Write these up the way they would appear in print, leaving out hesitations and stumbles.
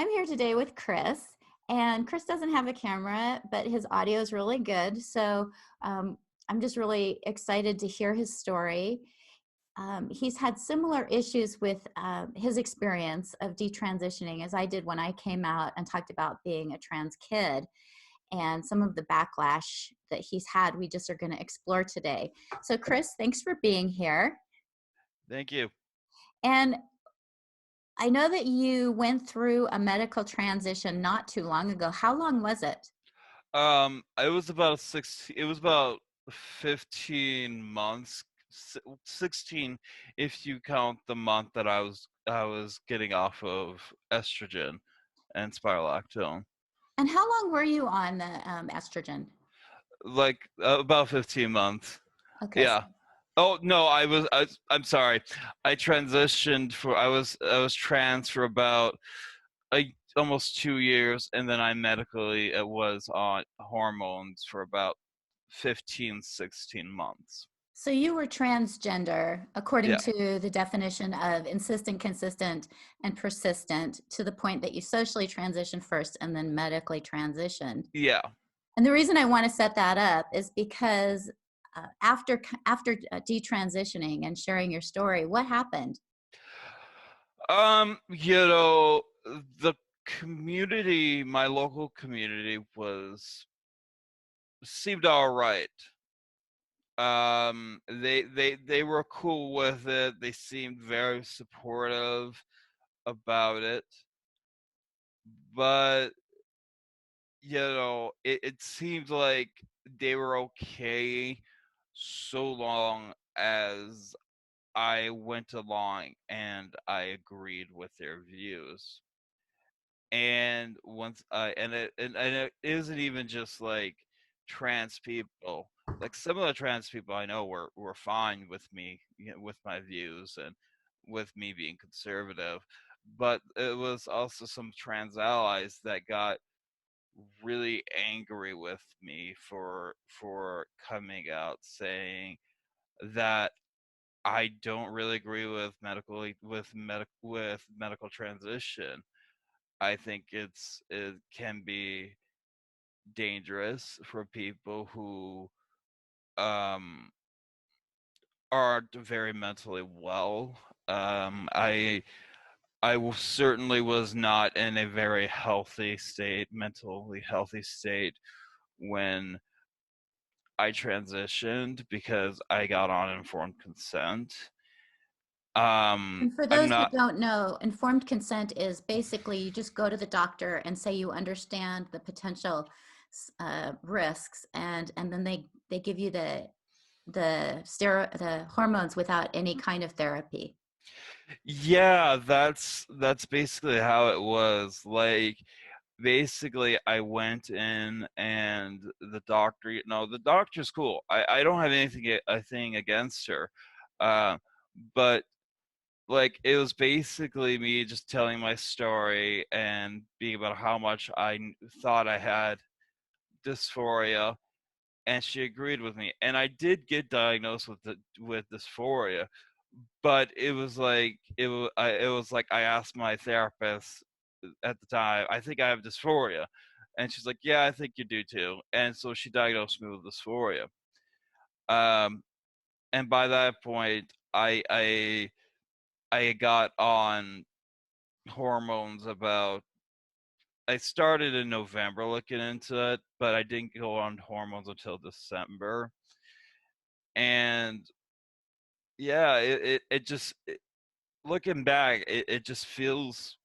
I'm here today with Chris, and Chris doesn't have a camera, but his audio is really good. So I'm just really excited to hear his story. He's had similar issues with his experience of detransitioning as I did when I came out and talked about being a trans kid, and some of the backlash that he's had, we just are going to explore today. So, Chris, thanks for being here. Thank you. And I know that you went through a medical transition not too long ago. How long was it? It was about it was about 15 months, 16 if you count the month that I was getting off of estrogen and spironolactone. And how long were you on the estrogen? Like about 15 months. Okay. Yeah. Oh no, I'm sorry. I transitioned for I was trans for about almost 2 years, and then I medically was on hormones for about 15, 16 months. So you were transgender according Yeah. to the definition of insistent, consistent, and persistent, to the point that you socially transitioned first and then medically transitioned. Yeah. And the reason I want to set that up is because after detransitioning and sharing your story, what happened? You know, the community, my local community was seemed all right. They were cool with it. They seemed very supportive about it. But it seemed like they were okay so long as I went along and I agreed with their views. And once and it isn't even just like trans people. Like some of the trans people I know were fine with me, with my views and with me being conservative. But it was also some trans allies that got really angry with me for coming out saying that I don't really agree with medical transition. I think it can be dangerous for people who um aren't very mentally well. Certainly was not in a very healthy state, mentally healthy state when I transitioned because I got on informed consent. And for I'm those that not. don't know, informed consent is basically you just go to the doctor and say you understand the potential risks, and then they give you the hormones without any kind of therapy. Yeah, that's basically how it was. Like basically I went in and the doctor's cool. I don't have a thing against her. Uh but like it was basically me just telling my story and being about how much thought I had dysphoria, and she agreed with me. And I did get diagnosed with dysphoria, but it was like I asked my therapist at the time, I think I have dysphoria. And she's like, yeah, I think you do too. And so she diagnosed me with dysphoria. Um, and by that point, I got on hormones I started in November looking into it, but I didn't go on hormones until December. And yeah, looking back, it just feels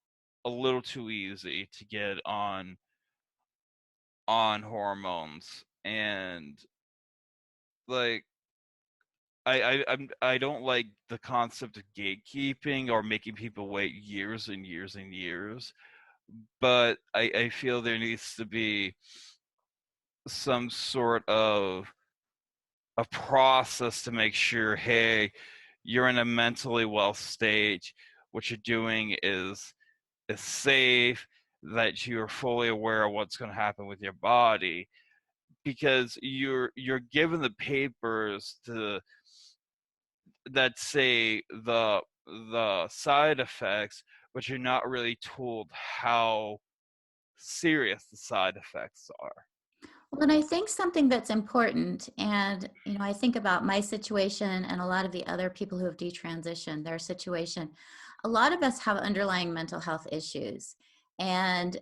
a little too easy to get on hormones. And like I don't like the concept of gatekeeping or making people wait years and years and years, but I feel there needs to be some sort of a process to make sure, hey, you're in a mentally well state, what you're doing is safe, that you're fully aware of what's going to happen with your body, because you're given the papers that say the side effects, but you're not really told how serious the side effects are. Well, and I think something that's important, and I think about my situation and a lot of the other people who have detransitioned, their situation. A lot of us have underlying mental health issues, and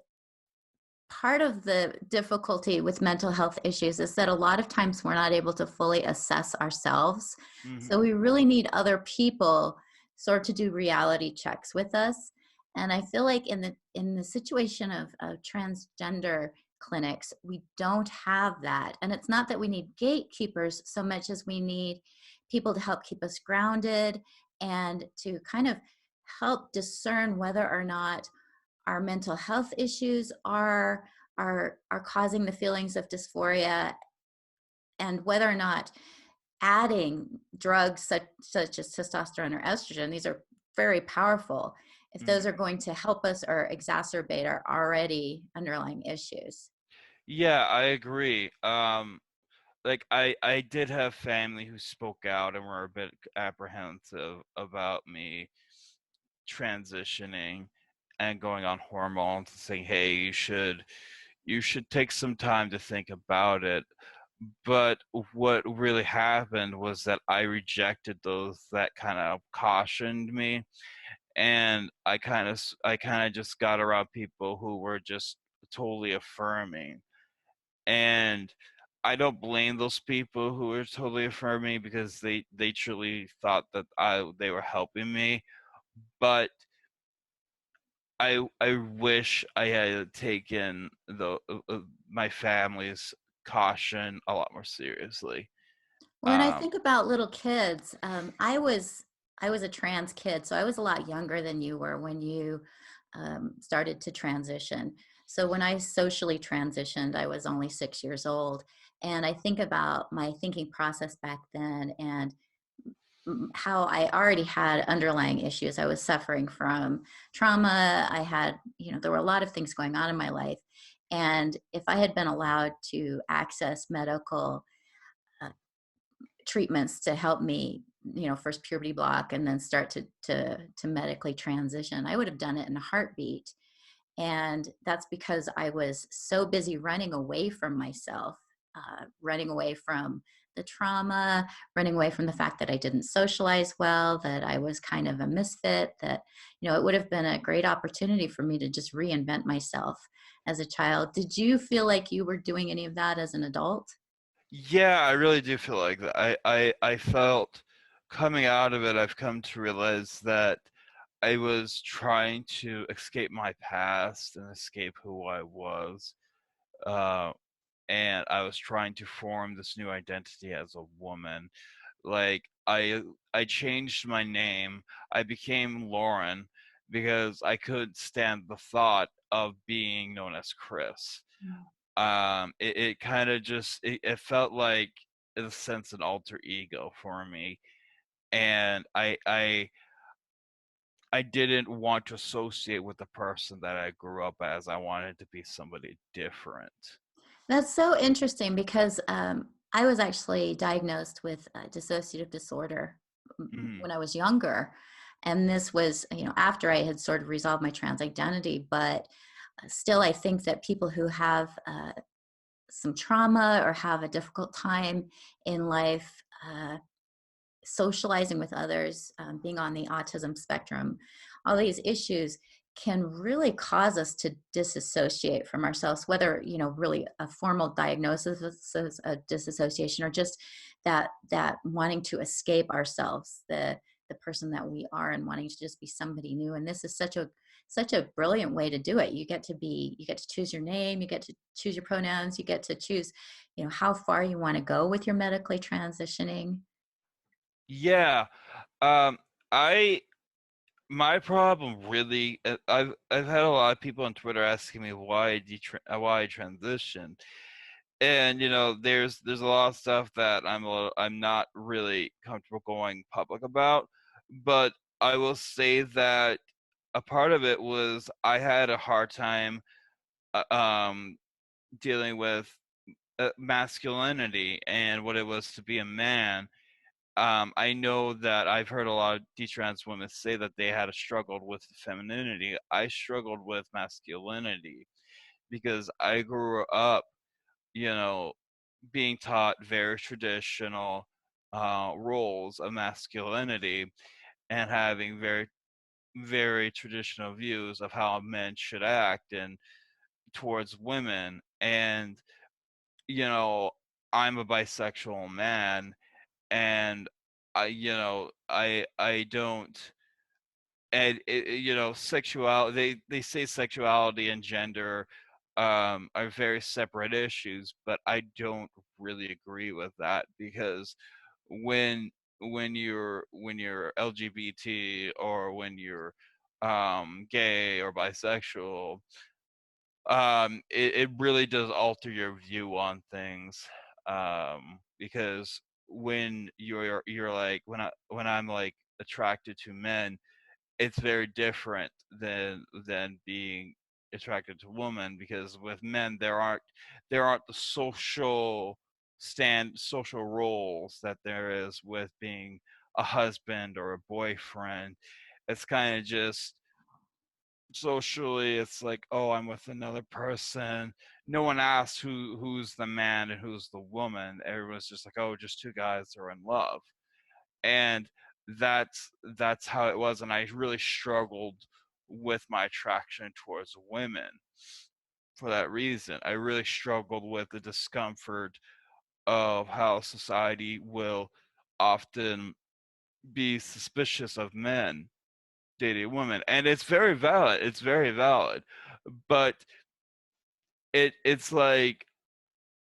part of the difficulty with mental health issues is that a lot of times we're not able to fully assess ourselves. So Hmm. we really need other people sort of to do reality checks with us. And I feel like in the situation of transgender clinics, we don't have that. And it's not that we need gatekeepers so much as we need people to help keep us grounded and to kind of help discern whether or not our mental health issues are causing the feelings of dysphoria, and whether or not adding drugs such as testosterone or estrogen, these are very powerful, if those are Hmm. going to help us or exacerbate our already underlying issues. Yeah, I agree. Like I did have family who spoke out and were a bit apprehensive about me transitioning and going on hormones, saying, "Hey, you should take some time to think about it." But what really happened was that I rejected those that kind of cautioned me, and I kind of just got around people who were just totally affirming. And I don't blame those people who were totally affirming, because they truly thought that they were helping me. But I wish I had taken my family's caution a lot more seriously. Well, and I Um, think about little kids. I was a trans kid, so I was a lot younger than you were when you started to transition. So when I socially transitioned, I was only 6 years old, and I think about my thinking process back then and how I already had underlying issues. I was suffering from trauma. There were a lot of things going on in my life, and if I had been allowed to access medical uh, treatments to help me, first puberty block and then start to medically transition, I would have done it in a heartbeat. And that's because I was so busy running away from myself, running away from the trauma, running away from the fact that I didn't socialize well, that I was kind of a misfit, that it would have been a great opportunity for me to just reinvent myself as a child. Did you feel like you were doing any of that as an adult? yeah, I really do feel like that. I felt coming out of it, I've come to realize that I was trying to escape my past and escape who I was. Uh, and I was trying to form this new identity as a woman. Like I changed my name. I became Lauren because I couldn't stand the thought of being known as Chris. It kind of just it felt like, in a sense, an alter ego for me, and I didn't want to associate with the person that I grew up as. I wanted to be somebody different. That's so interesting because I was actually diagnosed with dissociative disorder Mm. when I was younger. And this was, after I had sort of resolved my trans identity. But still, I think that people who have some trauma or have a difficult time in life, socializing with others, being on the autism spectrum, all these issues can really cause us to disassociate from ourselves, whether really a formal diagnosis of a disassociation or just that wanting to escape ourselves, the person that we are, and wanting to just be somebody new. And this is such a brilliant way to do it. You get to choose your name, you get to choose your pronouns, you get to choose how far you want to go with your medically transitioning. Yeah, um, I my problem really, I've had a lot of people on Twitter asking me why I transitioned, and there's a lot of stuff that I'm not really comfortable going public about, but I will say that a part of it was I had a hard time dealing with masculinity and what it was to be a man, I know that I've heard a lot of detrans women say that they had struggled with femininity. I struggled with masculinity because I grew up, you know, being taught very traditional roles of masculinity and having very, very traditional views of how men should act and towards women. And, you know, I'm a bisexual man, and I don't, and sexuality, they say sexuality and gender are very separate issues, but I don't really agree with that, because when when you're LGBT, or when you're gay or bisexual, it really does alter your view on things, because when you're like, when I'm like attracted to men, it's very different than being attracted to women, because with men there aren't the social roles that there is with being a husband or a boyfriend. It's kind of just socially, it's like, oh, I'm with another person. No one asks who's the man and who's the woman. Everyone's just like, oh, just two guys are in love. And that's how it was, and I really struggled with my attraction towards women for that reason. I really struggled with the discomfort of how society will often be suspicious of men dating women, and it's very valid. It's very valid, but it's like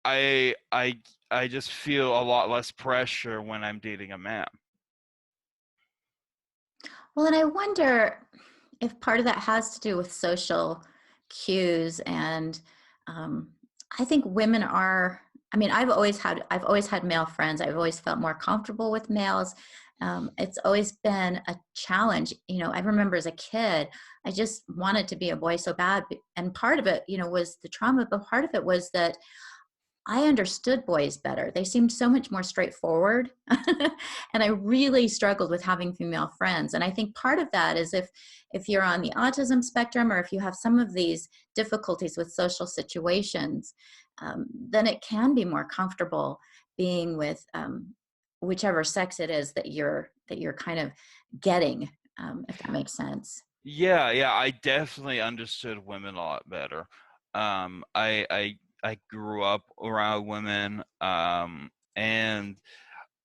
I I I just feel a lot less pressure when I'm dating a man. Well, and I wonder if part of that has to do with social cues. And um, I think women are, I mean, I've always had male friends. I've always felt more comfortable with males. It's always been a challenge. You know, I remember as a kid, I just wanted to be a boy so bad. And part of it, you know, was the trauma, but part of it was that I understood boys better. They seemed so much more straightforward. And I really struggled with having female friends. And I think part of that is if you're on the autism spectrum, or if you have some of these difficulties with social situations, then it can be more comfortable being with whichever sex it is that you're kind of getting, if that makes sense. Yeah, yeah, I definitely understood women a lot better. I grew up around women, and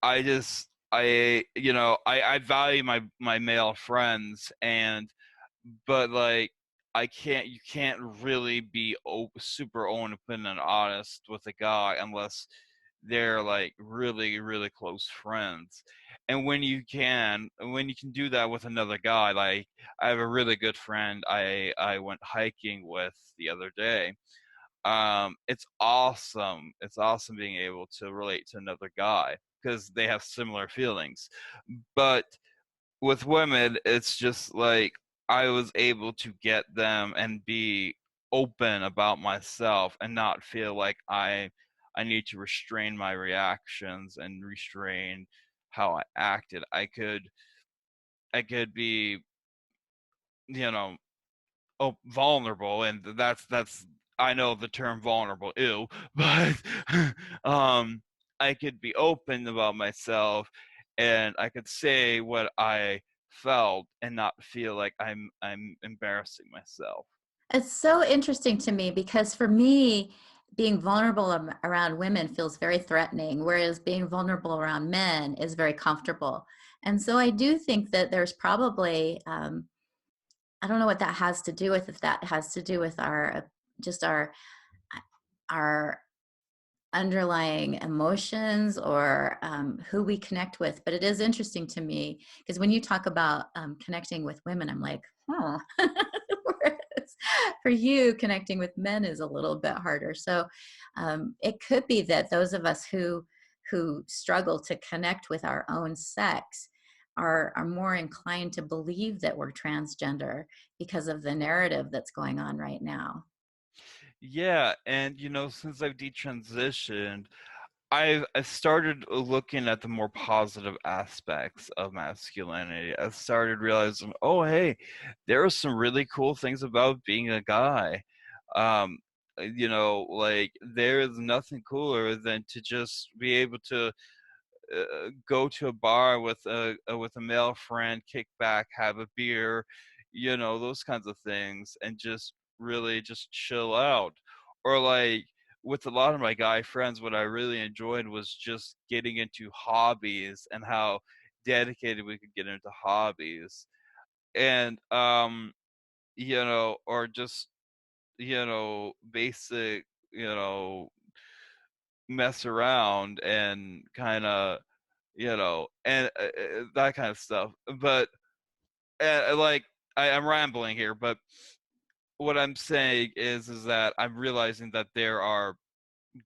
I value my male friends, but like, you can't really be super open and honest with a guy unless they're like really, really close friends. And when you can do that with another guy, like, I have a really good friend I went hiking with the other day. It's awesome. It's awesome being able to relate to another guy because they have similar feelings. But with women, it's just like I was able to get them and be open about myself and not feel like I need to restrain my reactions and restrain how I acted. I could be, you know, vulnerable, and that's I know the term vulnerable, ew, but um I could be open about myself, and I could say what I felt and not feel like I'm embarrassing myself. It's so interesting to me because for me, being vulnerable around women feels very threatening, whereas being vulnerable around men is very comfortable. And so I do think that there's probably, I don't know what that has to do with, if that has to do with just our underlying emotions, or who we connect with. But it is interesting to me because when you talk about connecting with women, I'm like, huh. Whereas for you, connecting with men is a little bit harder. So it could be that those of us who struggle to connect with our own sex are more inclined to believe that we're transgender because of the narrative that's going on right now. Yeah, and since I've detransitioned, I've started looking at the more positive aspects of masculinity. I've started realizing, oh hey, there are some really cool things about being a guy. Um, like there is nothing cooler than to just be able to go to a bar with a male friend, kick back, have a beer, those kinds of things, and just really just chill out. Or like with a lot of my guy friends, what I really enjoyed was just getting into hobbies and how dedicated we could get into hobbies. And or just, basic, mess around and kind of, and that kind of stuff. But like I'm rambling here, but what I'm saying is that I'm realizing that there are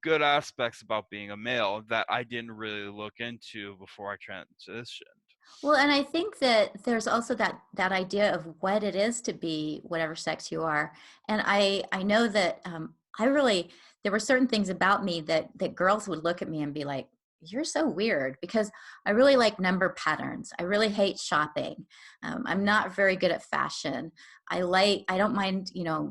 good aspects about being a male that I didn't really look into before I transitioned. Well, and I think that there's also that idea of what it is to be whatever sex you are. And I know that I really there were certain things about me that girls would look at me and be like, "You're so weird," because I really like number patterns. I really hate shopping. I'm not very good at fashion. I don't mind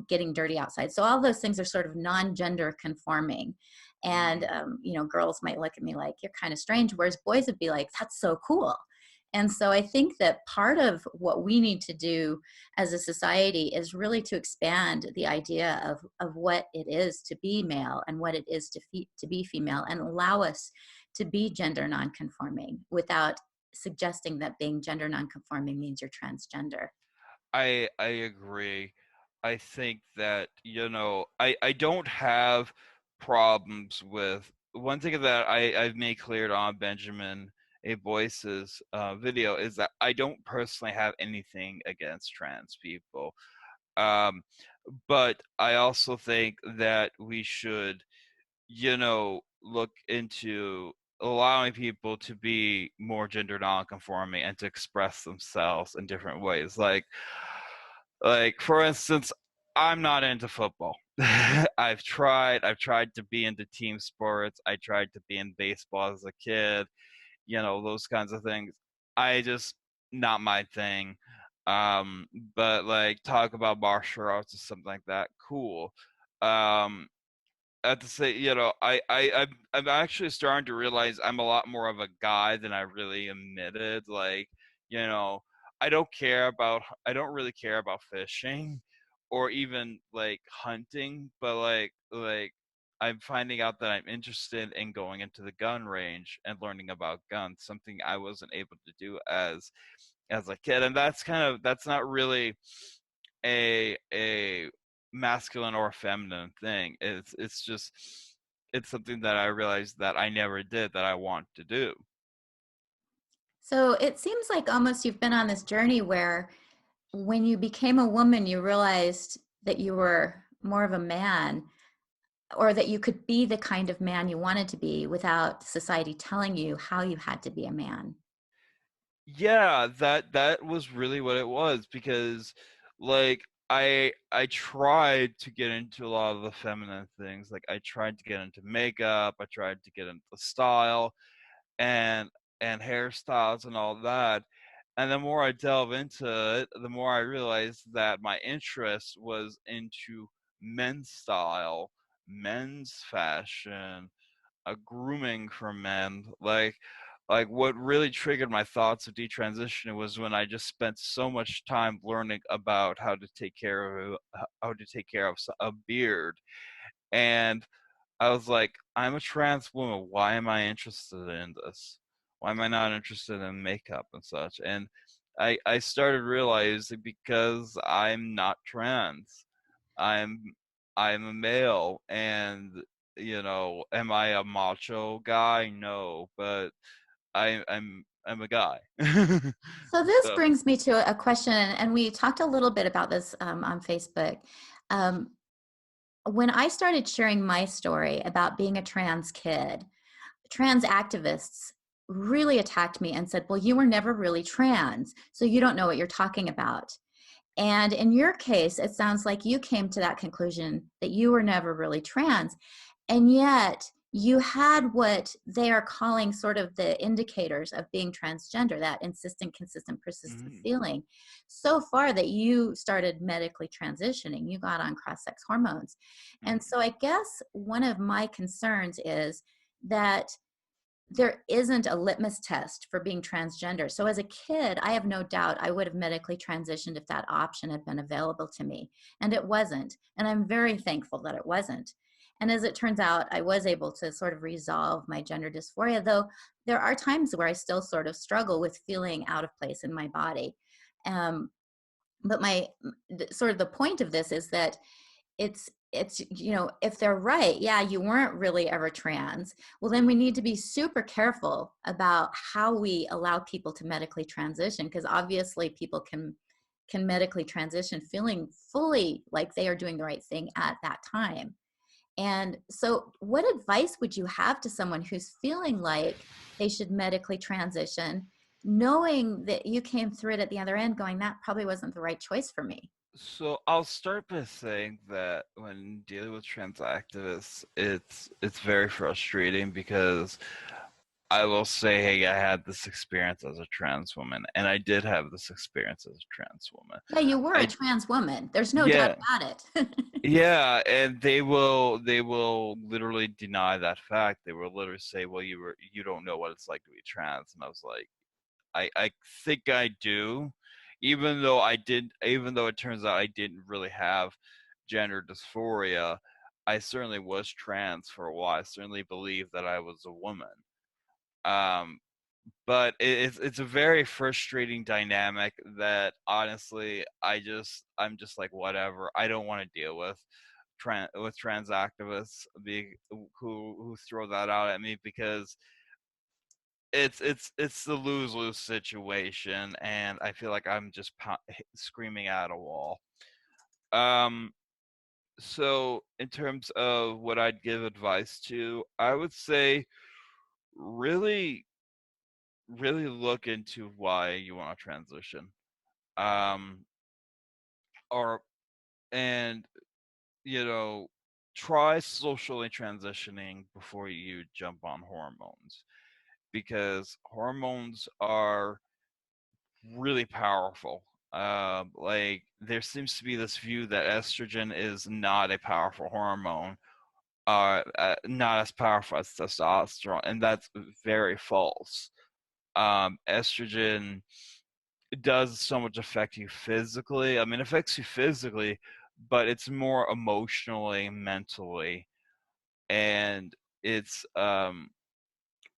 getting dirty outside. So all those things are sort of non-gender conforming. And Mm. girls might look at me like you're kind of strange, whereas boys would be like, "That's so cool." And so I think that part of what we need to do as a society is really to expand the idea of what it is to be male and what it is to be female, and allow us to be gender nonconforming without suggesting that being gender nonconforming means you're transgender. I agree. I think that, I don't have problems with one thing that I've made clear on Benjamin A. Boyce's video is that I don't personally have anything against trans people. Um, but I also think that we should, look into allowing people to be more gender nonconforming and to express themselves in different ways. Like for instance, I'm not into football. I've tried to be into team sports. I tried to be in baseball as a kid, those kinds of things. I just not my thing. Um, but like talk about martial arts or something like that, cool. Um, at the say, I'm actually starting to realize I'm a lot more of a guy than I really admitted. Like, you know, I don't really care about fishing or even like hunting, but like I'm finding out that I'm interested in going into the gun range and learning about guns, something I wasn't able to do as a kid. And that's not really a masculine or feminine thing. It's just it's something that I realized that I never did that I want to do. So it seems like almost you've been on this journey where when you became a woman, you realized that you were more of a man, or that you could be the kind of man you wanted to be without society telling you how you had to be a man. Yeah, that was really what it was because like I tried to get into a lot of the feminine things. Like I tried to get into makeup, I tried to get into style and hairstyles and all that. And the more I delve into it, the more I realized that my interest was into men's style, men's fashion, grooming for men. Like what really triggered my thoughts of detransitioning was when I just spent so much time learning about how to take care of a beard. And I was like, I'm a trans woman. Why am I interested in this? Why am I not interested in makeup and such? And I started realizing because I'm not trans. I'm I'm a male, and am I a macho guy? No, but I'm a guy. So this So brings me to a question, and we talked a little bit about this on Facebook. Um, when I started sharing my story about being a trans kid, trans activists really attacked me and said, "Well, you were never really trans, so you don't know what you're talking about." And in your case, it sounds like you came to that conclusion that you were never really trans. And yet you had what they are calling sort of the indicators of being transgender, that insistent, consistent, persistent Mhm. feeling, so far that you started medically transitioning. You got on cross sex hormones. And Mhm. so I guess one of my concerns is that there isn't a litmus test for being transgender. So as a kid, I have no doubt I would have medically transitioned if that option had been available to me. And it wasn't. And I'm very thankful that it wasn't. And as it turns out, I was able to sort of resolve my gender dysphoria, though there are times where I still sort of struggle with feeling out of place in my body. Um, but sort of the point of this is that it's if they're right, yeah, you weren't really ever trans, well, then we need to be super careful about how we allow people to medically transition, because obviously people can medically transition feeling fully like they are doing the right thing at that time. And so what advice would you have to someone who's feeling like they should medically transition, knowing that you came through it at the other end going, that probably wasn't the right choice for me? So I'll start by saying that when dealing with trans activists, it's very frustrating because I will say, hey, I had this experience as a trans woman, and I did have this experience as a trans woman. Yeah, you were a I trans woman. There's no doubt Yeah, about it. yeah, and they will literally deny that fact. They will literally say, well, you don't know what it's like to be trans, and I was like, I think I do, even though it turns out I didn't really have gender dysphoria. I certainly was trans for a while. I certainly believed that I was a woman. Um, but it's a very frustrating dynamic that honestly I'm just like, whatever. I don't want to deal with trans activists who throw that out at me, because it's the lose-lose situation, and I feel like I'm just screaming at a wall. Um, so in terms of what I'd give advice to, I would say really, really look into why you want to transition. Um, or and you know, try socially transitioning before you jump on hormones, because hormones are really powerful. Like, there seems to be this view that estrogen is not a powerful hormone, not as powerful as testosterone, and that's very false. Estrogen does so much affect you physically. I mean, it affects you physically, but it's more emotionally, mentally, and it's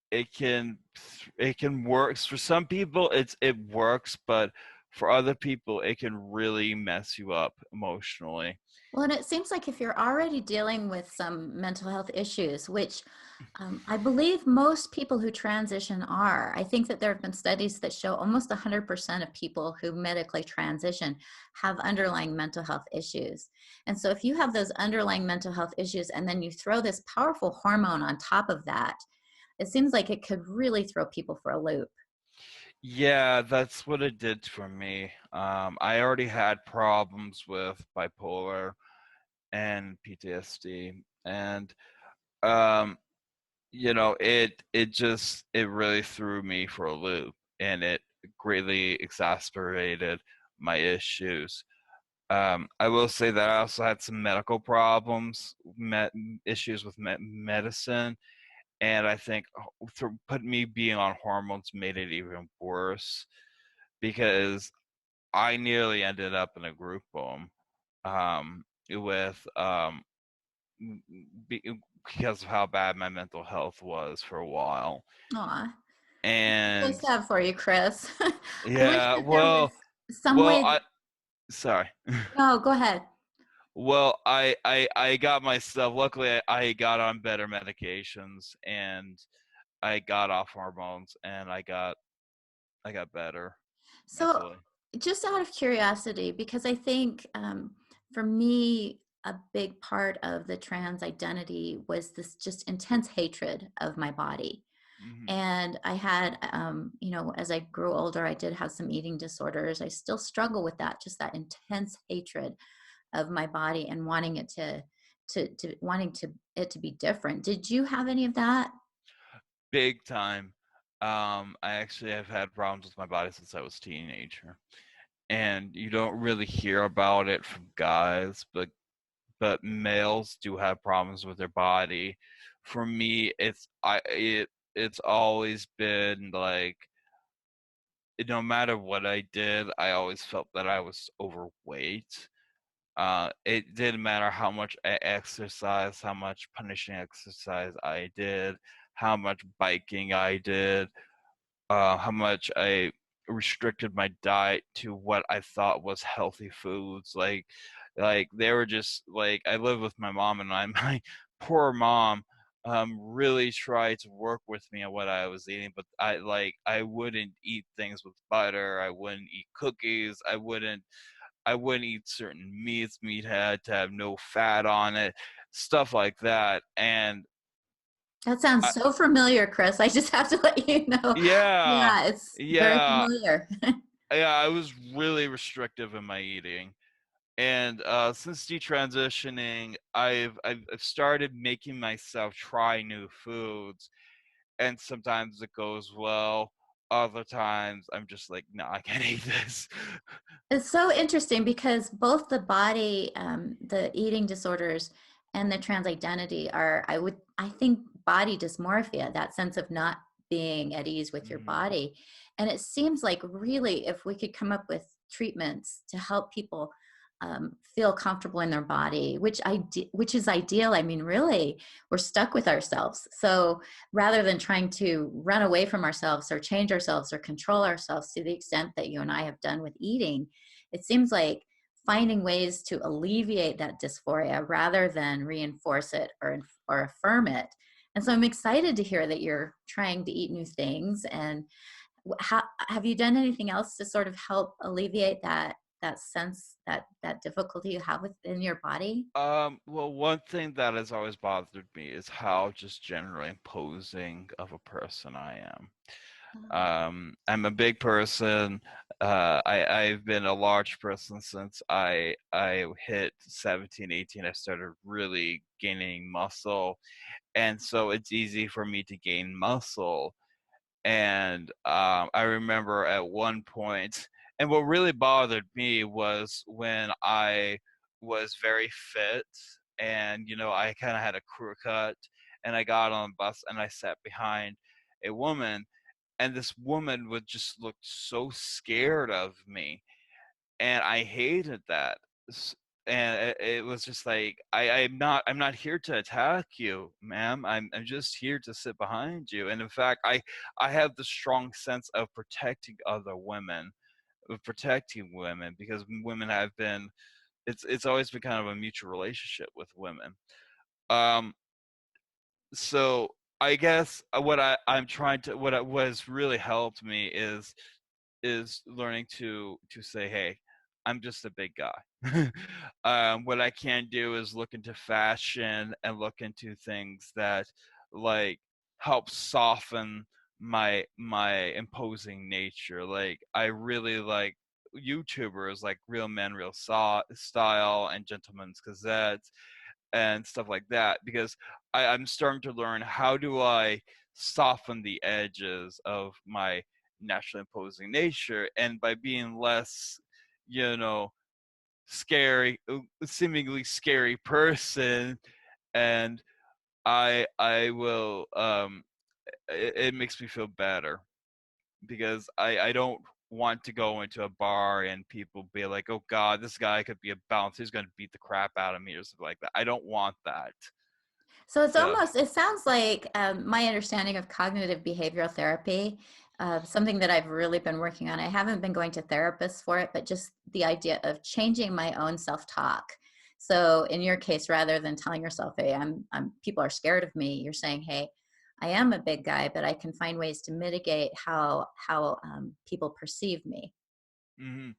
it can work for some people. It works, but for other people it can really mess you up emotionally. Well, and it seems like if you're already dealing with some mental health issues, which I believe most people who transition are, I think that there have been studies that show almost 100% of people who medically transition have underlying mental health issues. And so if you have those underlying mental health issues and then you throw this powerful hormone on top of that, it seems like it could really throw people for a loop. Yeah, that's what it did for me. I already had problems with bipolar and PTSD, and um it really threw me for a loop, and it greatly exacerbated my issues. I will say that I also had some medical problems, issues with medicine, and I think me being on hormones made it even worse, because I nearly ended up in a group home, with because of how bad my mental health was for a while. Aw, so And sad for you, Chris. I wish yeah, that there was some well, way I that, sorry. no, go ahead. Well, I got myself. Luckily, I got on better medications, and I got off hormones, and I got better So, mentally. just out of curiosity, because I think for me, a big part of the trans identity was this just intense hatred of my body. Hmm. And I had, as I grew older, I did have some eating disorders. I still struggle with that, just that intense hatred of my body and wanting it to to wanting to it to be different. Did you have any of that? Big time. I actually have had problems with my body since I was a teenager, and you don't really hear about it from guys, but males do have problems with their body. For me, it's always been like no matter what I did, I always felt that I was overweight. It didn't matter how much I exercised, how much punishing exercise I did, how much biking I did, how much I restricted my diet to what I thought was healthy foods. Like they were just like I live with my mom and my poor mom really tried to work with me on what I was eating, but I wouldn't eat things with butter. I wouldn't eat cookies. I wouldn't eat certain meats. Meat had to have no fat on it, stuff like that. And That sounds I, so familiar, Chris. I just have to let you know. yeah, Yeah, it's very yeah, familiar. yeah, I was really restrictive in my eating. And since detransitioning, I've started making myself try new foods, and sometimes it goes well. Other times I'm just like, no, I can't eat this. It's so interesting because both the body, the eating disorders, and the trans identity are, I think, body dysmorphia, that sense of not being at ease with your Mhm. body. And it seems like really, if we could come up with treatments to help people feel comfortable in their body, which is ideal. I mean, really, we're stuck with ourselves. So rather than trying to run away from ourselves or change ourselves or control ourselves to the extent that you and I have done with eating, it seems like finding ways to alleviate that dysphoria rather than reinforce it or affirm it. And so I'm excited to hear that you're trying to eat new things. And how, have you done anything else to sort of help alleviate that sense, that difficulty you have within your body? Well, one thing that has always bothered me is how just generally imposing of a person I am. Um, I'm a big person. I've been a large person since I hit 17, 18. I started really gaining muscle, and so it's easy for me to gain muscle. And I remember at one point, and what really bothered me was when I was very fit, and I kind of had a crew cut, and I got on a bus and I sat behind a woman, and this woman would just look so scared of me, and I hated that. And it was just like I'm not here to attack you, ma'am. I'm just here to sit behind you. And in fact, I have the strong sense of protecting other women, of protecting women, because women have been. It's always been kind of a mutual relationship with women. Um, so I guess I'm trying to what has really helped me is learning to say, hey, I'm just a big guy. What I can do is look into fashion and look into things that like help soften my imposing nature. Like I really like YouTubers like Real Men Real Style and Gentleman's Gazette and stuff like that, because I'm starting to learn how do I soften the edges of my naturally imposing nature, and by being less, you know, scary, seemingly scary person, and I will it makes me feel better, because I don't want to go into a bar and people be like, oh god, this guy could be a bouncer, he's going to beat the crap out of me or something like that. I don't want that. So So it sounds like my understanding of cognitive behavioral therapy, something that I've really been working on. I haven't been going to therapists for it, but just the idea of changing my own self-talk. So in your case, rather than telling yourself, hey, people are scared of me, you're saying, hey, I am a big guy, but I can find ways to mitigate how people perceive me. mhm.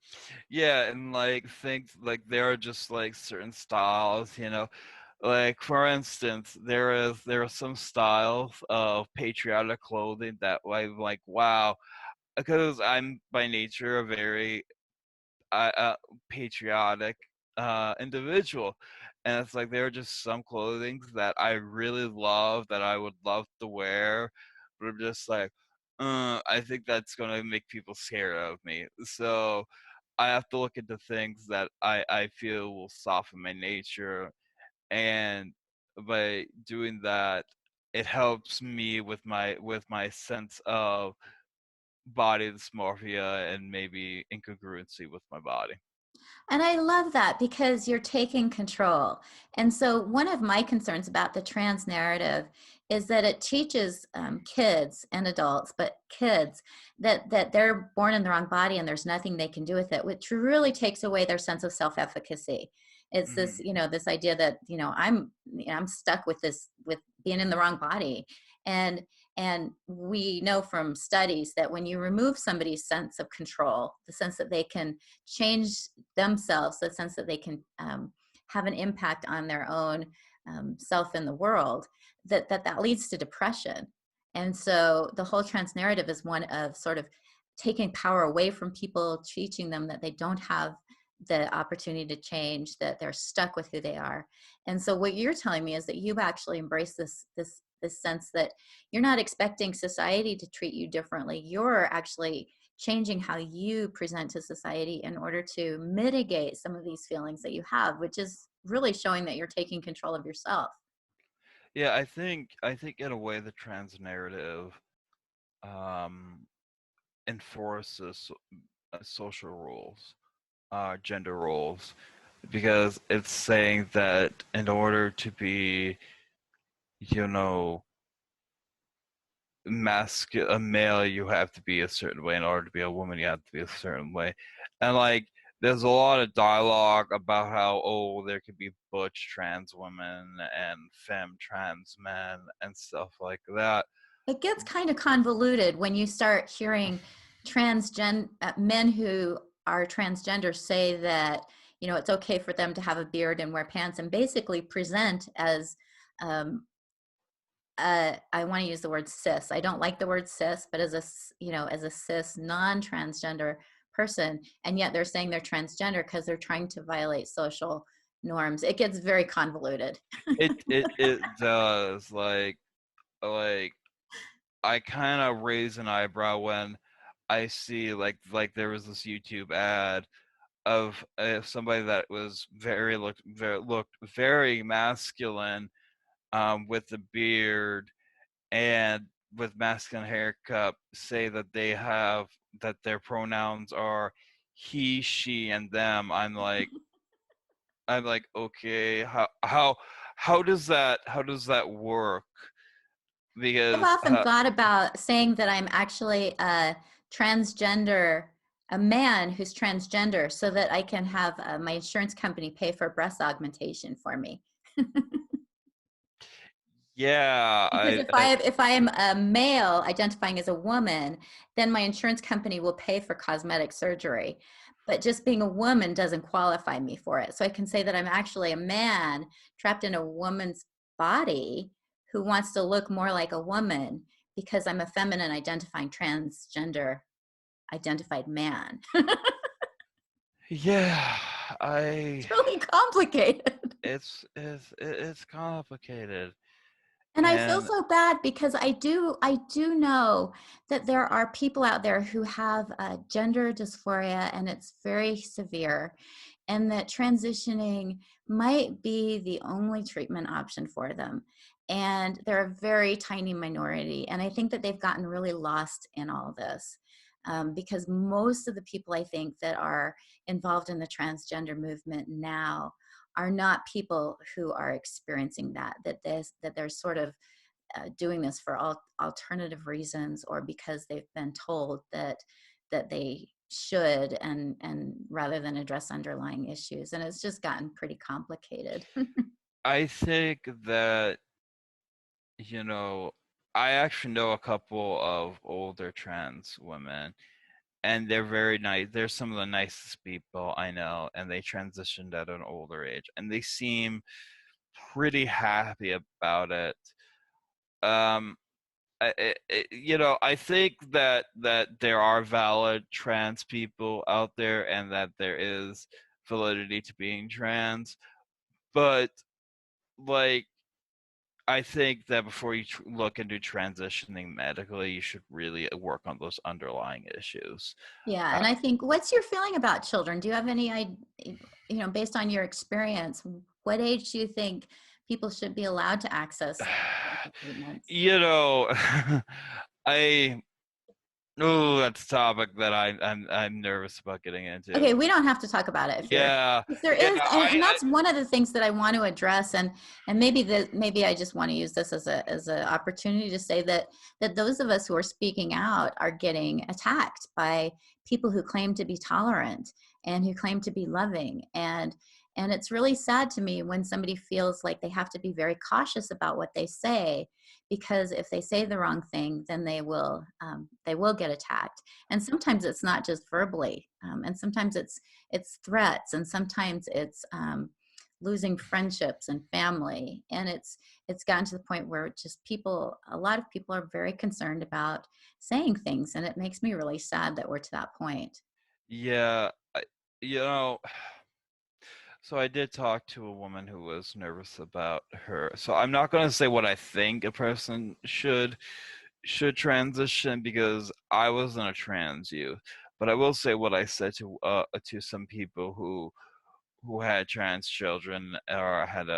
Yeah, and like things like there are just like certain styles, like for instance, there are some styles of patriotic clothing that I'm like, wow, because I'm by nature a very uh, uh, patriotic. individual. And it's like there are just some clothing that I really love that I would love to wear, but I'm just like, I think that's gonna make people scared of me. So I have to look into things that I feel will soften my nature, and by doing that, it helps me with my sense of body dysmorphia and maybe incongruency with my body. And I love that because you're taking control. And so, one of my concerns about the trans narrative is that it teaches kids and adults, but kids, that they're born in the wrong body and there's nothing they can do with it, which really takes away their sense of self-efficacy. It's this, Mhm. this idea that I'm stuck with this, with being in the wrong body, and we know from studies that when you remove somebody's sense of control, the sense that they can change themselves, the sense that they can have an impact on their own self in the world, that leads to depression. And so the whole trans narrative is one of sort of taking power away from people, teaching them that they don't have the opportunity to change, that they're stuck with who they are. And so what you're telling me is that you've actually embraced this sense that you're not expecting society to treat you differently. You're actually changing how you present to society in order to mitigate some of these feelings that you have, which is really showing that you're taking control of yourself. Yeah, I think in a way the trans narrative um, enforces social rules, gender roles, because it's saying that in order to be, you know, a male, you have to be a certain way. In order to be a woman, you have to be a certain way. And like there's a lot of dialogue about how, oh, there could be butch trans women and femme trans men and stuff like that. It gets kind of convoluted when you start hearing men who are transgender say that it's okay for them to have a beard and wear pants and basically present as um, I want to use the word cis. I don't like the word cis, but as a cis non-transgender person, and yet they're saying they're transgender because they're trying to violate social norms. It gets very convoluted. It does, like I kind of raise an eyebrow when I see like there was this YouTube ad of somebody that was looked very masculine, with a beard and with masculine haircut, say that that their pronouns are he, she, and them. I'm like, okay, how does that work? I've Because often thought about saying that I'm actually a transgender, a man who's transgender, so that I can have my insurance company pay for breast augmentation for me. yeah, Because if I am a male identifying as a woman, then my insurance company will pay for cosmetic surgery. But just being a woman doesn't qualify me for it. So I can say that I'm actually a man trapped in a woman's body who wants to look more like a woman because I'm a feminine identifying transgender identified man. yeah, I It's really complicated. it's complicated. And I feel And so bad because I do know that there are people out there who have gender dysphoria and it's very severe, and that transitioning might be the only treatment option for them. And they're a very tiny minority, and I think that they've gotten really lost in all this. Because most of the people I think that are involved in the transgender movement now are not people who are experiencing that they're sort of doing this for alternative reasons, or because they've been told that they should, and rather than address underlying issues, and it's just gotten pretty complicated. I think that, you know, I actually know a couple of older trans women, and they're very nice. They're some of the nicest people I know, and they transitioned at an older age, and they seem pretty happy about it. Um, I think that there are valid trans people out there, and that there is validity to being trans. But like, I think that before you look into transitioning medically, you should really work on those underlying issues. Yeah, Uh, and I think, what's your feeling about children? Do you have any based on your experience, what age do you think people should be allowed to access treatments? you know, I oh, that's a topic that I'm nervous about getting into. Okay, we don't have to talk about it Yeah, if there yeah, is, and that's one of the things that I want to address, and maybe I just want to use this as a opportunity to say that those of us who are speaking out are getting attacked by people who claim to be tolerant and who claim to be loving, and it's really sad to me when somebody feels like they have to be very cautious about what they say, because if they say the wrong thing, then they will get attacked. And sometimes it's not just verbally, and sometimes it's threats, and sometimes it's losing friendships and family, and it's gotten to the point where just a lot of people are very concerned about saying things, and it makes me really sad that we're to that point. yeah, you know. So I did talk to a woman who was nervous about her. So I'm not going to say what I think a person should transition because I wasn't a trans youth, but I will say what I said to some people who had trans children or had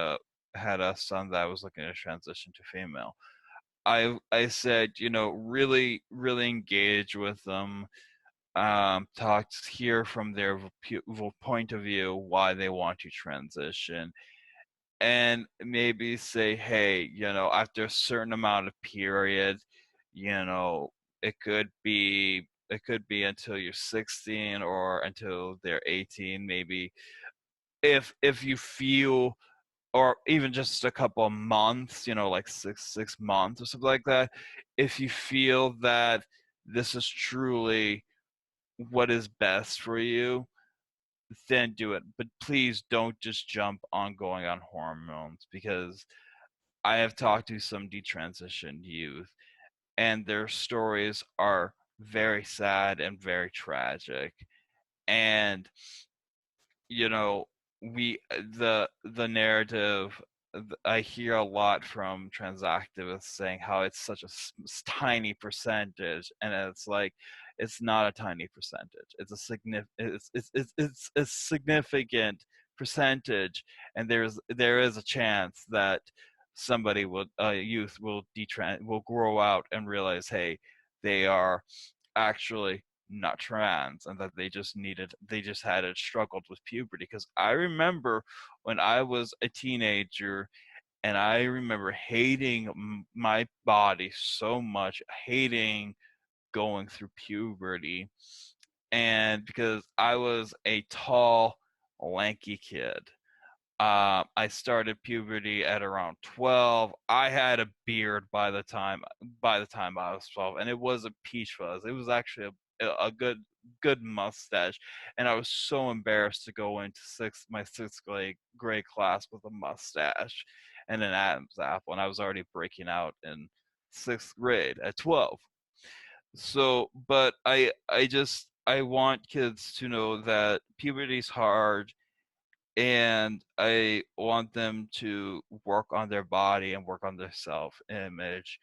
a son that was looking to transition to female. I said, really really engage with them, talk, hear from their point of view why they want to transition, and maybe say, hey, after a certain amount of period, you know, it could be until you're 16 or until they're 18, maybe. If you feel, or even just a couple of months, like six months or something like that, if you feel that this is truly what is best for you, then do it. But please don't just jump on going on hormones, because I have talked to some detransitioned youth, and their stories are very sad and very tragic. And you know, we the narrative, I hear a lot from trans activists saying how it's such a tiny percentage, and it's like, it's not a tiny percentage. It's a it's a significant percentage, and there is a chance that somebody will youth will grow out and realize, hey, they are actually not trans, and that they just had struggled with puberty. Because I remember when I was a teenager, and I remember hating my body so much, hating going through puberty, and because I was a tall, lanky kid, I started puberty at around 12. I had a beard by the time I was 12, and it was a peach fuzz. It was actually a good mustache, and I was so embarrassed to go into my sixth grade class with a mustache and an Adam's apple, and I was already breaking out in sixth grade at 12. So, but I want kids to know that puberty's hard, and I want them to work on their body and work on their self image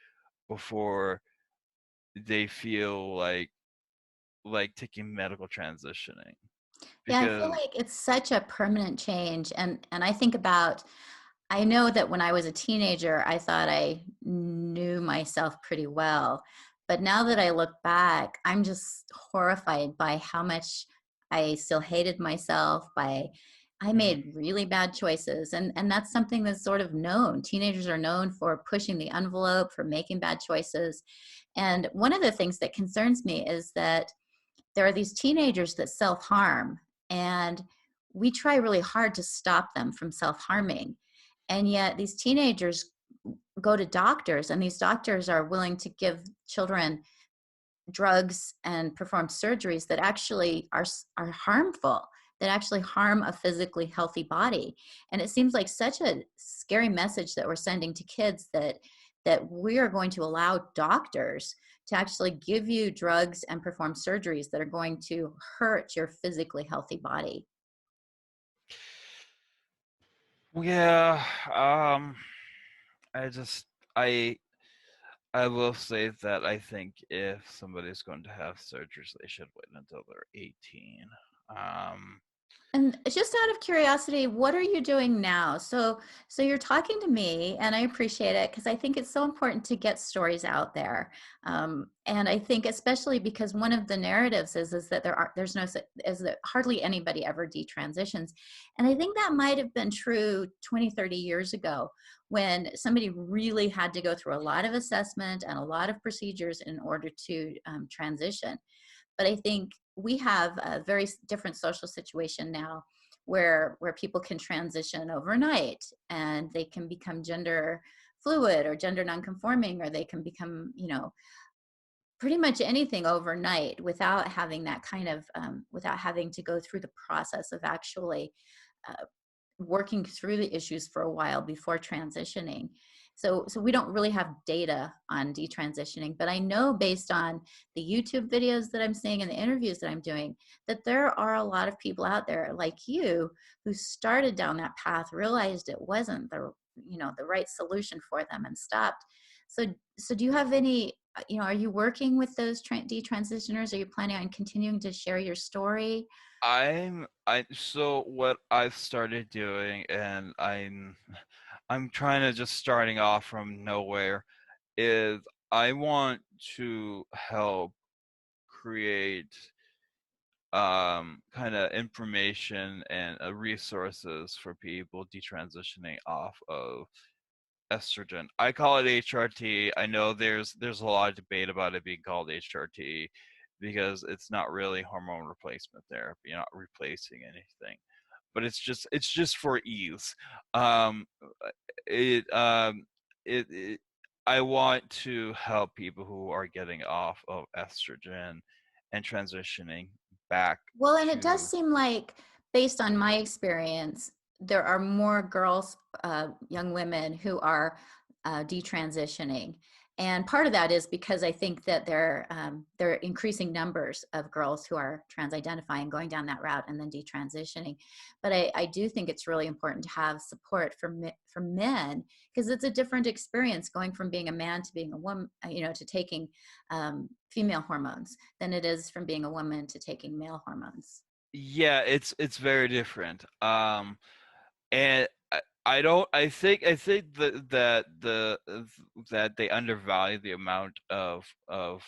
before they feel like taking medical transitioning, Yeah, I feel because like it's such a permanent change. And I know that when I was a teenager, I thought I knew myself pretty well. But now that I look back, I'm just horrified by how much I still hated myself. I mhm, made really bad choices. And that's something that's sort of known. Teenagers are known for pushing the envelope, for making bad choices. And one of the things that concerns me is that there are these teenagers that self-harm, and we try really hard to stop them from self-harming, and yet these teenagers go to doctors, and these doctors are willing to give children drugs and perform surgeries that actually are harmful, that actually harm a physically healthy body. And it seems like such a scary message that we're sending to kids, that we are going to allow doctors to actually give you drugs and perform surgeries that are going to hurt your physically healthy body. Yeah, um, I just I I will say that I think if somebody's going to have surgeries, they should wait until they're 18. Um, And just out of curiosity, what are you doing now? So you're talking to me, and I appreciate it because I think it's so important to get stories out there. And I think especially because one of the narratives is that there's no is that hardly anybody ever detransitions, and I think that might have been true 20, 30 years ago when somebody really had to go through a lot of assessment and a lot of procedures in order to transition. But I think we have a very different social situation now where people can transition overnight and they can become gender fluid or gender nonconforming, or they can become, pretty much anything overnight without having that kind of without having to go through the process of actually uh, working through the issues for a while before transitioning. So we don't really have data on detransitioning, but I know based on the YouTube videos that I'm seeing and the interviews that I'm doing, that there are a lot of people out there like you who started down that path, realized it wasn't the right solution for them and stopped. So do you have any, are you working with those detransitioners? Are you planning on continuing to share your story? so what I've started doing, and I'm trying to just starting off from nowhere, is I want to help create kind of information and resources for people detransitioning off of estrogen. I call it HRT. I know there's a lot of debate about it being called HRT because it's not really hormone replacement therapy. You're not replacing anything, but it's just for ease. Um, it it I want to help people who are getting off of estrogen and transitioning back Well, and it does to. seem like, based on my experience, there are more girls, young women who are detransitioning. And part of that is because I think that there are increasing numbers of girls who are trans-identifying, going down that route, and then detransitioning. But I do think it's really important to have support for men, because it's a different experience going from being a man to being a woman, to taking female hormones than it is from being a woman to taking male hormones. Yeah, it's very different. And I don't. I think that they undervalue the amount of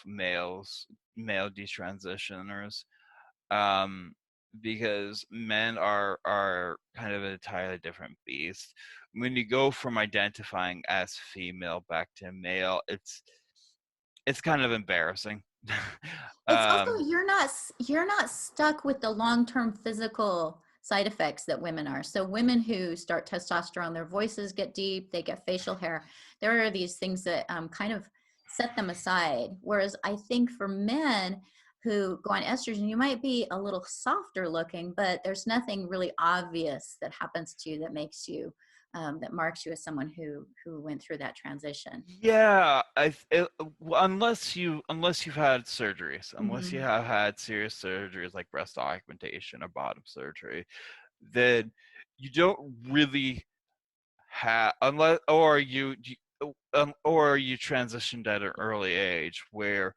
male detransitioners, um, because men are kind of an entirely different beast. When you go from identifying as female back to male, it's kind of embarrassing. It's also, um, you're not stuck with the long-term physical side effects that women are. So women who start testosterone, their voices get deep, they get facial hair. There are these things that kind of set them aside. Whereas I think for men who go on estrogen, you might be a little softer looking, but there's nothing really obvious that happens to you that makes you that marks you as someone who went through that transition. Yeah, unless you've had surgeries, unless you Mhm. have had serious surgeries like breast augmentation or bottom surgery, then you don't really have, unless or you transitioned at an early age where,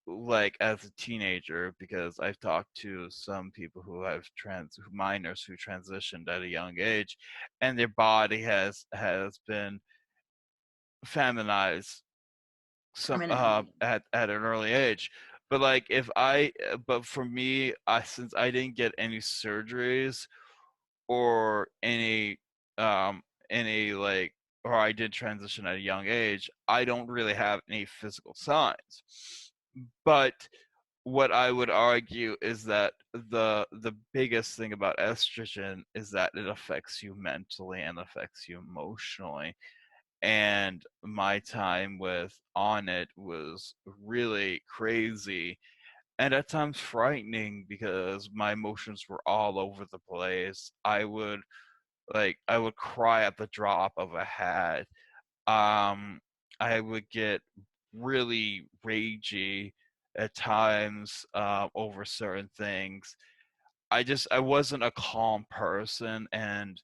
like as a teenager, because I've talked to some people who have minors who transitioned at a young age, and their body has been feminized some Permanently. at an early age. But but for me, since I didn't get any surgeries or um any like or I did transition at a young age, I don't really have any physical signs. But what I would argue is that the biggest thing about estrogen is that it affects you mentally and affects you emotionally, and my time with on it was really crazy and at times frightening because my emotions were all over the place. I would cry at the drop of a hat. um I would get really ragey at times, over certain things. I wasn't a calm person, and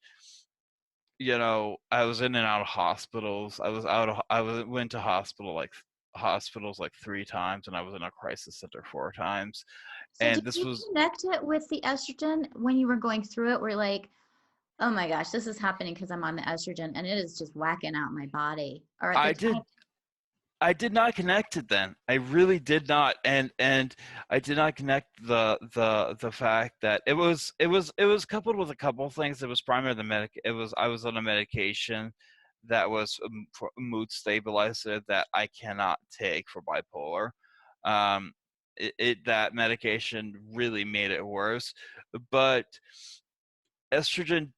I was in and out of hospitals. Went to hospitals like 3 times, and I was in a crisis center 4 times. So And did this you was connect it with the estrogen when you were going through it? Were like, oh my gosh, this is happening because I'm on the estrogen and it is just whacking out my body. Or at the I time, did not connect it then. I really did not, and I did not connect the fact that it was coupled with a couple of things. It was primarily the medic. It was I was on a medication that was for a mood stabilizer that I cannot take for bipolar. That medication really made it worse, but estrogen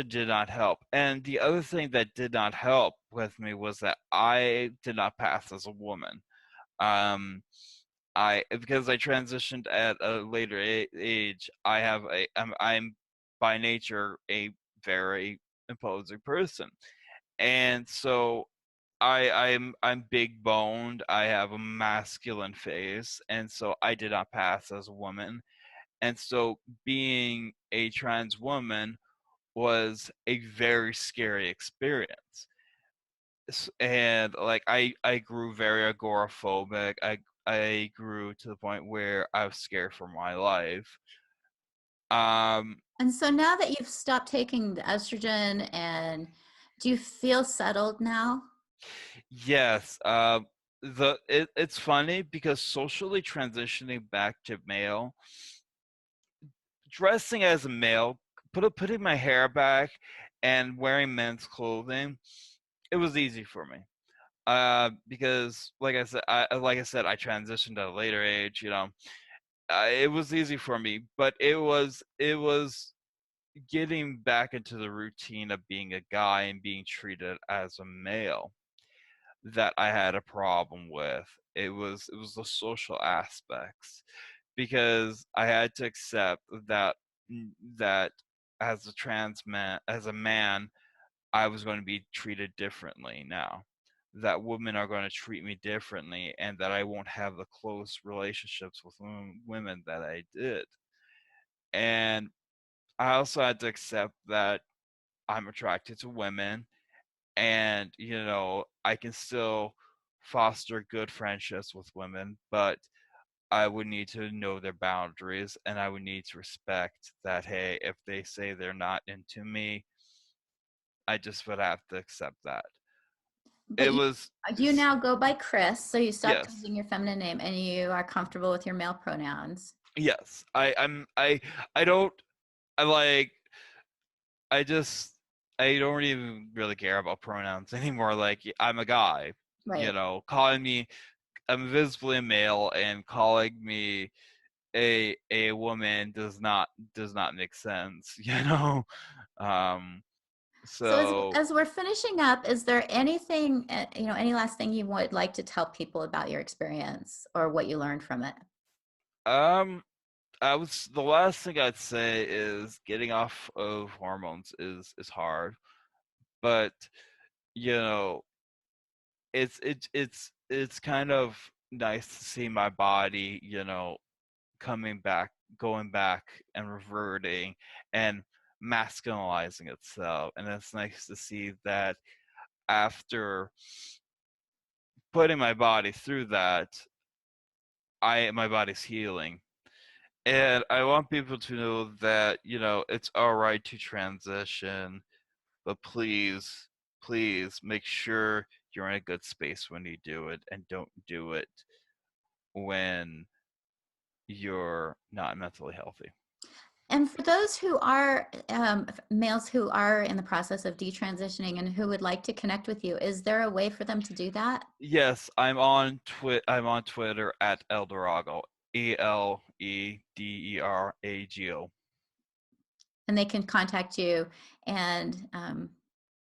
did not help. And the other thing that did not help with me was that I did not pass as a woman. um I Because I transitioned at a later age. I'm by nature a very imposing person, and so I'm big boned. I have a masculine face, and so I did not pass as a woman. And so being a trans woman was a very scary experience. And like I grew very agoraphobic. I grew to the point where I was scared for my life. Um and so now that you've stopped taking the estrogen, and do you feel settled now? yes, it's funny because socially transitioning back to male, dressing as a male, putting my hair back and wearing men's clothing, it was easy for me. Because like I said, I transitioned at a later age. It was easy for me, but it was getting back into the routine of being a guy and being treated as a male that I had a problem with. It was the social aspects, because I had to accept that as a man, I was going to be treated differently now. That women are going to treat me differently, and that I won't have the close relationships with women that I did. And I also had to accept that I'm attracted to women, and I can still foster good friendships with women, but I would need to know their boundaries, and I would need to respect that, hey, if they say they're not into me, I just would have to accept that. But It was you now go by Chris, so you stopped Yes. using your feminine name and you are comfortable with your male pronouns, Yes. I don't I like I just I don't even really care about pronouns anymore. Like, I'm a guy, right? calling me I'm visibly a male, and calling me a woman does not make sense, Um So so as we're finishing up, is there anything, any last thing you would like to tell people about your experience or what you learned from it? um the last thing I'd say is getting off of hormones is hard, but you know it's kind of nice to see my body, coming back, going back and reverting and masculinizing itself. And it's nice to see that after putting my body through that, my body's healing. And I want people to know that, it's all right to transition, but please make sure you're in a good space when you do it, and don't do it when you're not mentally healthy. And for those who are males who are in the process of detransitioning and who would like to connect with you, is there a way for them to do that? Yes, I'm on Twitter at Elderago. ELEDERAGO. And they can contact you, and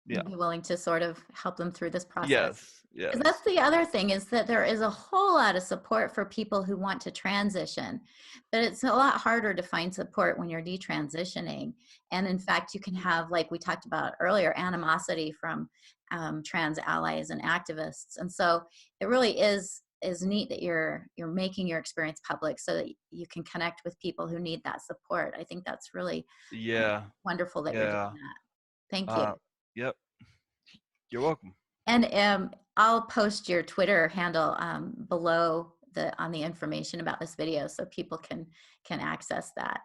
Yeah. you'd be willing to sort of help them through this process. Yes. Because that's Yes. the other thing, is that there is a whole lot of support for people who want to transition, but it's a lot harder to find support when you're detransitioning. And in fact, you can have, like we talked about earlier, animosity from trans allies and activists. And so it really is neat that you're making your experience public so that you can connect with people who need that support. I think that's really Yeah. wonderful that you're doing Yeah. that. Thank you. Uh, yep. You're welcome. And I'll post your Twitter handle below on the information about this video so people can access that.